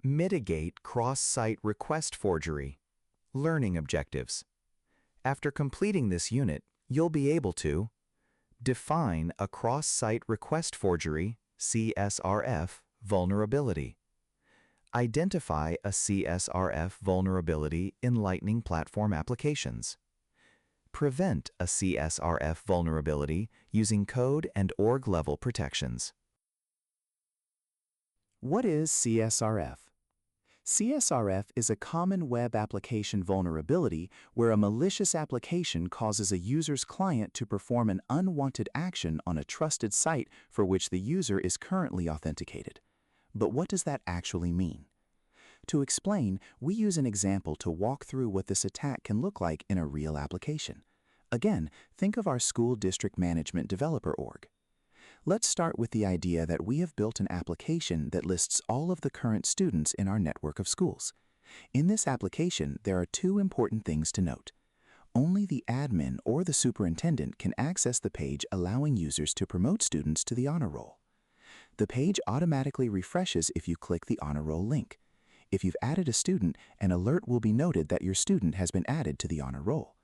Mitigate Cross Site Request Forgery. Learning objectives. After completing this unit, you'll be able to define a Cross Site Request Forgery (CSRF) vulnerability. Identify a CSRF vulnerability in Lightning Platform applications. Prevent a CSRF vulnerability using code and org-level protections. What is CSRF? CSRF is a common web application vulnerability where a malicious application causes a user's client to perform an unwanted action on a trusted site for which the user is currently authenticated. But what does that actually mean? To explain, we use an example to walk through what this attack can look like in a real application. Again, think of our school district management developer org. Let's start with the idea that we have built an application that lists all of the current students in our network of schools. In this application, there are two important things to note. Only the admin or the superintendent can access the page allowing users to promote students to the honor roll. The page automatically refreshes if you click the honor roll link. If you've added a student, an alert will be noted that your student has been added to the honor roll.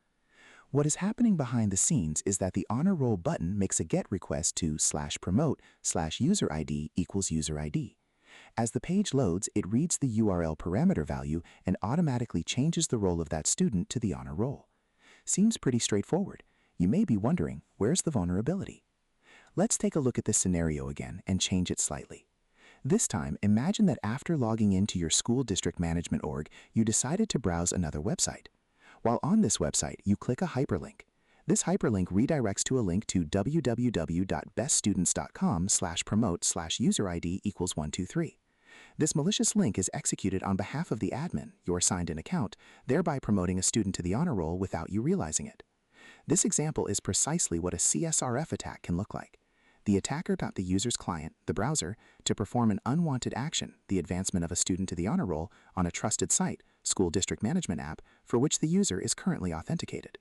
What is happening behind the scenes is that the honor roll button makes a GET request to /promote/userid equals userid. As the page loads, it reads the URL parameter value and automatically changes the role of that student to the honor roll. Seems pretty straightforward. You may be wondering, where's the vulnerability? Let's take a look at this scenario again and change it slightly. This time, imagine that after logging into your school district management org, you decided to browse another website. While on this website, you click a hyperlink. This hyperlink redirects to a link to www.beststudents.com/promote/userid equals 123. This malicious link is executed on behalf of the admin, your signed-in account, thereby promoting a student to the honor roll without you realizing it. This example is precisely what a CSRF attack can look like. The attacker got the user's client, the browser, to perform an unwanted action, the advancement of a student to the honor roll, on a trusted site, school district management app, for which the user is currently authenticated.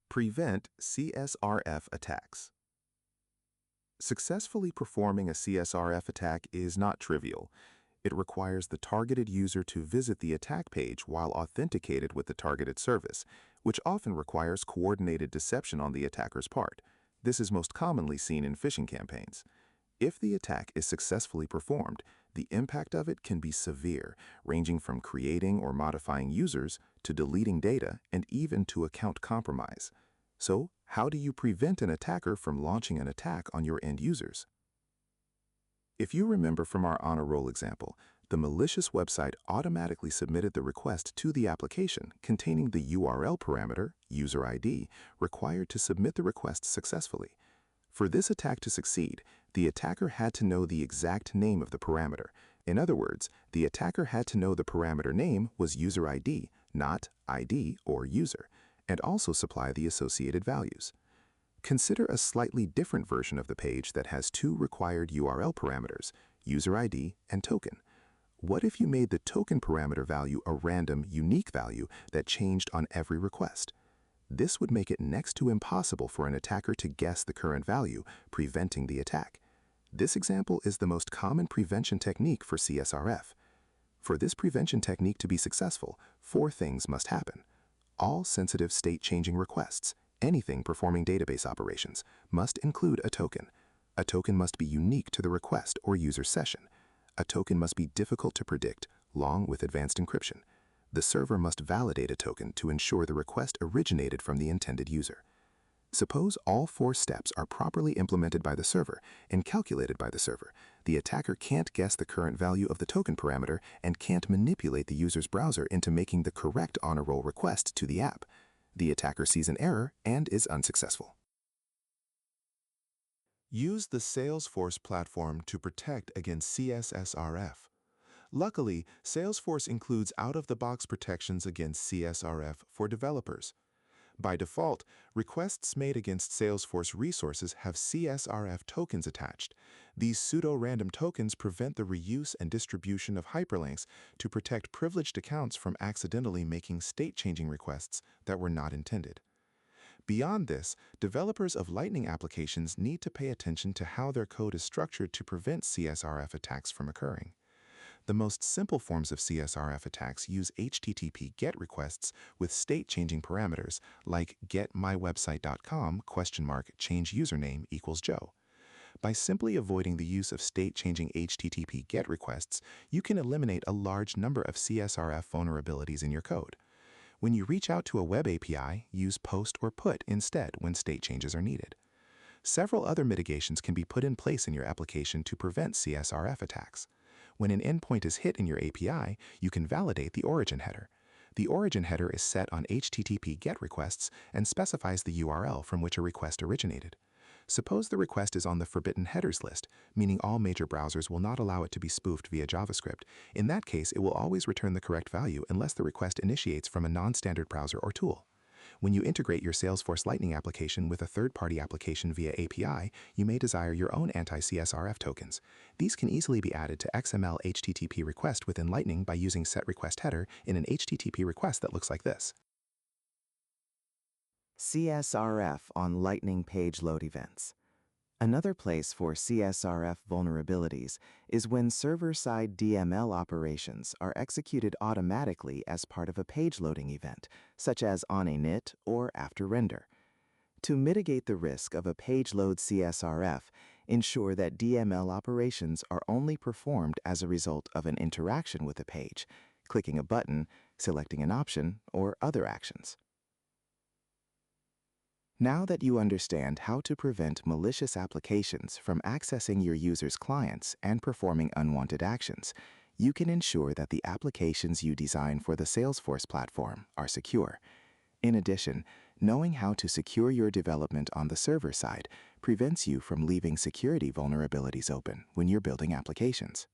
Prevent CSRF attacks. Successfully performing a CSRF attack is not trivial. It requires the targeted user to visit the attack page while authenticated with the targeted service, which often requires coordinated deception on the attacker's part. This is most commonly seen in phishing campaigns. If the attack is successfully performed, the impact of it can be severe, ranging from creating or modifying users to deleting data and even to account compromise. So, how do you prevent an attacker from launching an attack on your end users? If you remember from our honor roll example, the malicious website automatically submitted the request to the application containing the URL parameter, userid, required to submit the request successfully. For this attack to succeed, the attacker had to know the exact name of the parameter. In other words, the attacker had to know the parameter name was userid, not ID or user, and also supply the associated values. Consider a slightly different version of the page that has two required URL parameters, userid and token. What if you made the token parameter value a random, unique value that changed on every request? This would make it next to impossible for an attacker to guess the current value, preventing the attack. This example is the most common prevention technique for CSRF. For this prevention technique to be successful, four things must happen. All sensitive state-changing requests, anything performing database operations, must include a token. A token must be unique to the request or user session. A token must be difficult to predict, long with advanced encryption. The server must validate a token to ensure the request originated from the intended user. Suppose all four steps are properly implemented by the server and calculated by the server. The attacker can't guess the current value of the token parameter and can't manipulate the user's browser into making the correct honor roll request to the app. The attacker sees an error and is unsuccessful. Use the Salesforce platform to protect against CSRF. Luckily, Salesforce includes out-of-the-box protections against CSRF for developers. By default, requests made against Salesforce resources have CSRF tokens attached. These pseudo-random tokens prevent the reuse and distribution of hyperlinks to protect privileged accounts from accidentally making state-changing requests that were not intended. Beyond this, developers of Lightning applications need to pay attention to how their code is structured to prevent CSRF attacks from occurring. The most simple forms of CSRF attacks use HTTP GET requests with state-changing parameters like getmywebsite.com change username equals Joe. By simply avoiding the use of state-changing HTTP GET requests, you can eliminate a large number of CSRF vulnerabilities in your code. When you reach out to a web API, use POST or PUT instead when state changes are needed. Several other mitigations can be put in place in your application to prevent CSRF attacks. When an endpoint is hit in your API, you can validate the origin header. The origin header is set on HTTP GET requests and specifies the URL from which a request originated. Suppose the request is on the forbidden headers list, meaning all major browsers will not allow it to be spoofed via JavaScript. In that case, it will always return the correct value unless the request initiates from a non-standard browser or tool. When you integrate your Salesforce Lightning application with a third-party application via API, you may desire your own anti-CSRF tokens. These can easily be added to XML HTTP request within Lightning by using setRequestHeader in an HTTP request that looks like this. CSRF on Lightning page load events. Another place for CSRF vulnerabilities is when server-side DML operations are executed automatically as part of a page loading event, such as on init or after render. To mitigate the risk of a page load CSRF, ensure that DML operations are only performed as a result of an interaction with a page, clicking a button, selecting an option, or other actions. Now that you understand how to prevent malicious applications from accessing your users' clients and performing unwanted actions, you can ensure that the applications you design for the Salesforce platform are secure. In addition, knowing how to secure your development on the server side prevents you from leaving security vulnerabilities open when you're building applications.